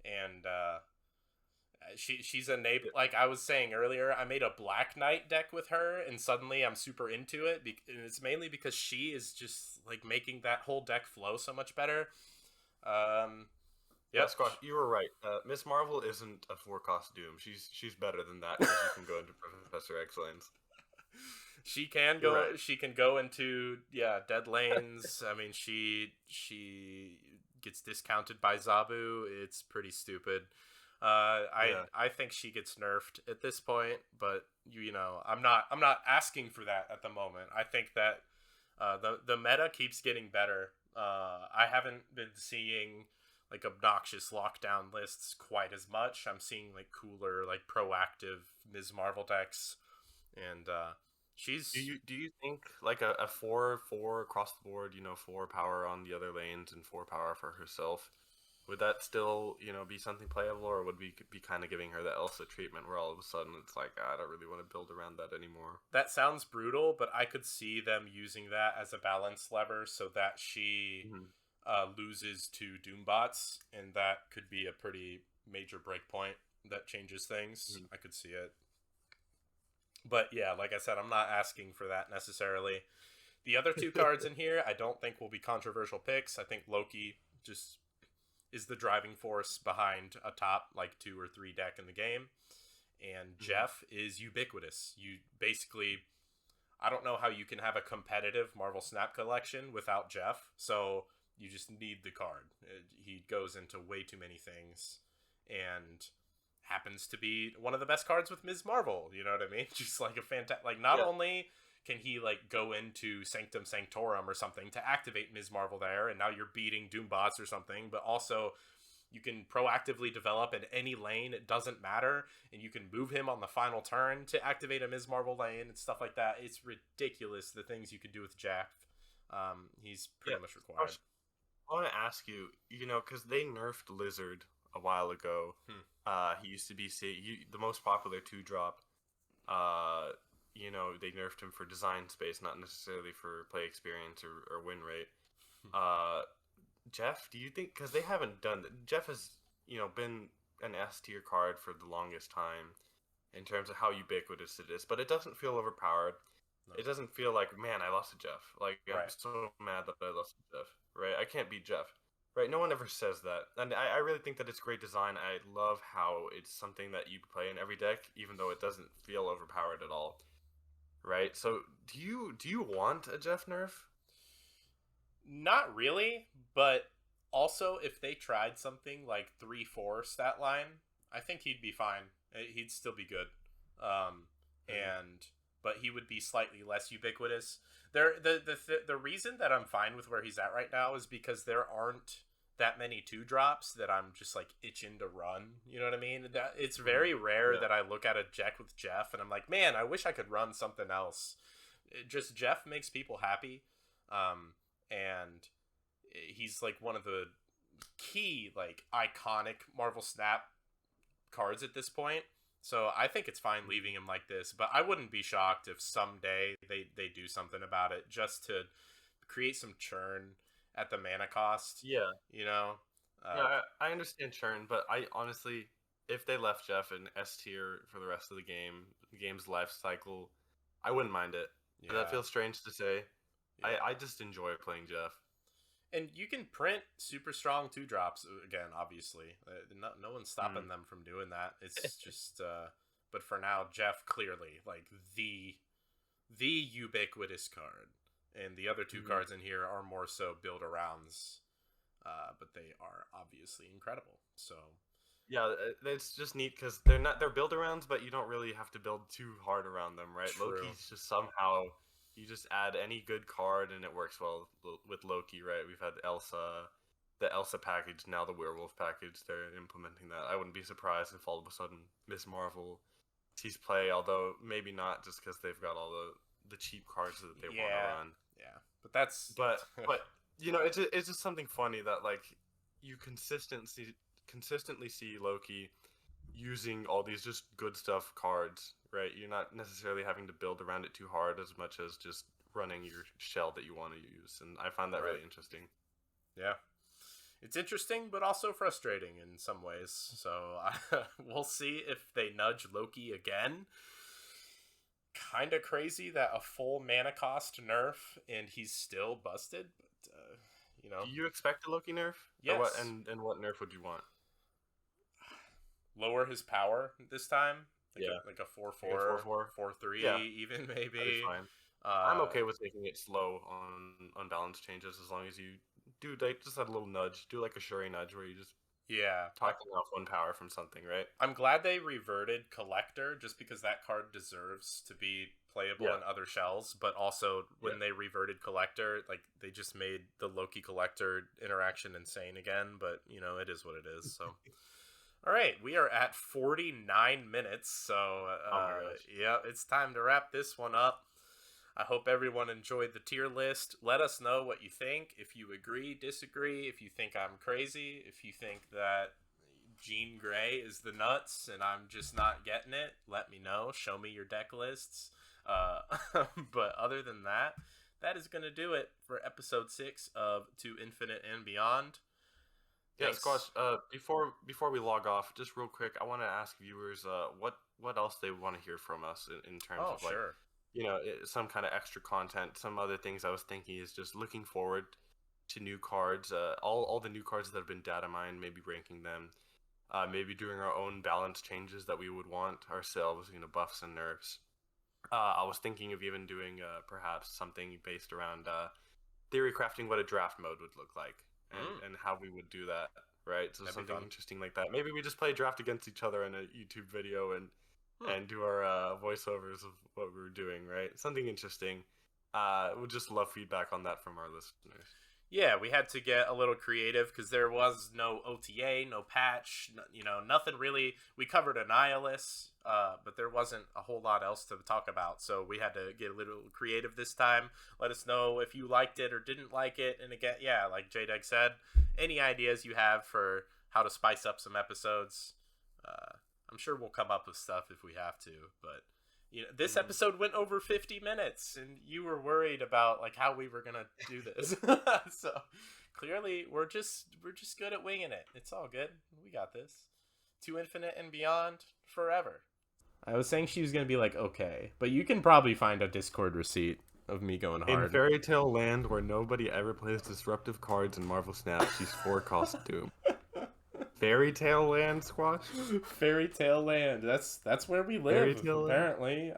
Speaker 1: and she's a like I was saying earlier, I made a Black Knight deck with her, and suddenly I'm super into it, and it's mainly because she is just like making that whole deck flow so much better.
Speaker 2: Yeah, Scott, you were right. Miss Marvel isn't a 4-cost Doom. She's better than that, because you can go into Professor X lanes.
Speaker 1: She can go. Right. She can go into dead lanes. I mean, she gets discounted by Zabu. It's pretty stupid. I think she gets nerfed at this point, but I'm not asking for that at the moment. I think that the meta keeps getting better. I haven't been seeing like obnoxious lockdown lists quite as much. I'm seeing like cooler, like proactive Ms. Marvel decks, and she's.
Speaker 2: Do you think like a 4/4 across the board, 4 power on the other lanes and 4 power for herself, would that still be something playable, or would we be kind of giving her the Elsa treatment where all of a sudden it's like, I don't really want to build around that anymore?
Speaker 1: That sounds brutal, but I could see them using that as a balance lever so that she loses to Doombots, and that could be a pretty major breakpoint that changes things. I could see it. But yeah, like I said, I'm not asking for that necessarily. The other 2 cards in here I don't think will be controversial picks. I think Loki just is the driving force behind a top like 2 or 3 deck in the game, and Jeff is ubiquitous. You basically, I don't know how you can have a competitive Marvel Snap collection without Jeff, so you just need the card. He goes into way too many things, and happens to be one of the best cards with Ms. Marvel. You know what I mean? Just like a fantastic. Like, not only can he like go into Sanctum Sanctorum or something to activate Ms. Marvel there, and now you're beating Doombots or something, but also you can proactively develop in any lane. It doesn't matter, and you can move him on the final turn to activate a Ms. Marvel lane and stuff like that. It's ridiculous the things you could do with Jeff. He's
Speaker 2: Yeah.
Speaker 1: pretty much required.
Speaker 2: I want to ask you, because they nerfed Lizard a while ago. He used to be the most popular 2-drop. Uh, they nerfed him for design space, not necessarily for play experience or win rate. Uh, Jeff, do you think, because they haven't done that, Jeff has, been an S tier card for the longest time in terms of how ubiquitous it is, but it doesn't feel overpowered.
Speaker 1: No.
Speaker 2: It doesn't feel like, man, I lost to Jeff. Like, I'm
Speaker 1: Right.
Speaker 2: so mad that I lost to Jeff, right? I can't beat Jeff, right? No one ever says that. And I really think that it's great design. I love how it's something that you play in every deck, even though it doesn't feel overpowered at all, right? So, do you want a Jeff nerf?
Speaker 1: Not really, but also if they tried something like 3-4 stat line, I think he'd be fine. He'd still be good. And but he would be slightly less ubiquitous. The reason that I'm fine with where he's at right now is because there aren't that many 2-drops that I'm just like itching to run. You know what I mean? It's very rare that I look at a deck with Jeff and I'm like, man, I wish I could run something else. Just Jeff makes people happy. And he's like one of the key like iconic Marvel Snap cards at this point. So I think it's fine leaving him like this, but I wouldn't be shocked if someday they do something about it just to create some churn at the mana cost.
Speaker 2: Yeah.
Speaker 1: You know?
Speaker 2: Yeah, I understand churn, but I honestly, if they left Jeff in S tier for the rest of the game's life cycle, I wouldn't mind it.
Speaker 1: Yeah.
Speaker 2: That feels strange to say.
Speaker 1: Yeah.
Speaker 2: I just enjoy playing Jeff.
Speaker 1: And you can print super strong 2-drops again. Obviously, no one's stopping them from doing that. It's just, but for now, Jeff clearly like the ubiquitous card, and the other 2 cards in here are more so build arounds, but they are obviously incredible. So
Speaker 2: yeah, it's just neat because they're build arounds, but you don't really have to build too hard around them, right?
Speaker 1: True.
Speaker 2: Loki's just somehow. You just add any good card and it works well with Loki, right? We've had the Elsa package, now the werewolf package. They're implementing that. I wouldn't be surprised if all of a sudden Miss Marvel sees play, although maybe not, just because they've got all the cheap cards that they want to run.
Speaker 1: Yeah, but that's
Speaker 2: but it's just something funny that like you consistently see Loki using all these just good stuff cards, right? You're not necessarily having to build around it too hard as much as just running your shell that you want to use, and I find that really interesting.
Speaker 1: Yeah, it's interesting, but also frustrating in some ways. So we'll see if they nudge Loki again. Kind of crazy that a full mana cost nerf and he's still busted, but
Speaker 2: Do you expect a Loki nerf?
Speaker 1: Yes.
Speaker 2: Or what, and what nerf would you want?
Speaker 1: Lower his power this time. Like a 4/4, 4/3, even maybe.
Speaker 2: Fine. I'm okay with making it slow on unbalanced changes as long as you do like just a little nudge. Do like a Shuri nudge where you just talking off 1 power from something, right?
Speaker 1: I'm glad they reverted Collector just because that card deserves to be playable in other shells, but also when they reverted Collector, like they just made the Loki Collector interaction insane again, but it is what it is, so all right, we are at 49 minutes, so it's time to wrap this one up. I hope everyone enjoyed the tier list. Let us know what you think, if you agree, disagree, if you think I'm crazy, if you think that Jean Grey is the nuts and I'm just not getting it, let me know. Show me your deck lists. But other than that, that is going to do it for episode 6 of To Infinite and Beyond.
Speaker 2: Yeah, Squash, before we log off, just real quick, I want to ask viewers what else they want to hear from us in terms of like, some kind of extra content. Some other things I was thinking is just looking forward to new cards, all the new cards that have been data mined, maybe ranking them, maybe doing our own balance changes that we would want ourselves, buffs and nerfs. I was thinking of even doing perhaps something based around theory crafting what a draft mode would look like. And how we would do that, right? So that'd something interesting like that. Maybe we just play draft against each other in a YouTube video and do our voiceovers of what we were doing, right? Something interesting. We'd just love feedback on that from our listeners.
Speaker 1: Yeah, we had to get a little creative because there was no OTA, no patch, nothing really. We covered Annihilus, but there wasn't a whole lot else to talk about. So we had to get a little creative this time. Let us know if you liked it or didn't like it. And again, yeah, like JDeg said, any ideas you have for how to spice up some episodes, I'm sure we'll come up with stuff if we have to. But this episode went over 50 minutes, and you were worried about like how we were gonna do this. So clearly, we're just good at winging it. It's all good. We got this. To infinite and beyond, forever. I was saying she was gonna be like okay, but you can probably find a Discord receipt of me going hard.
Speaker 2: In Fairy Tale Land, where nobody ever plays disruptive cards in Marvel Snap, she's 4 cost Doom. Fairy Tale Land, Squash?
Speaker 1: Fairy Tale Land. That's where we live. Apparently,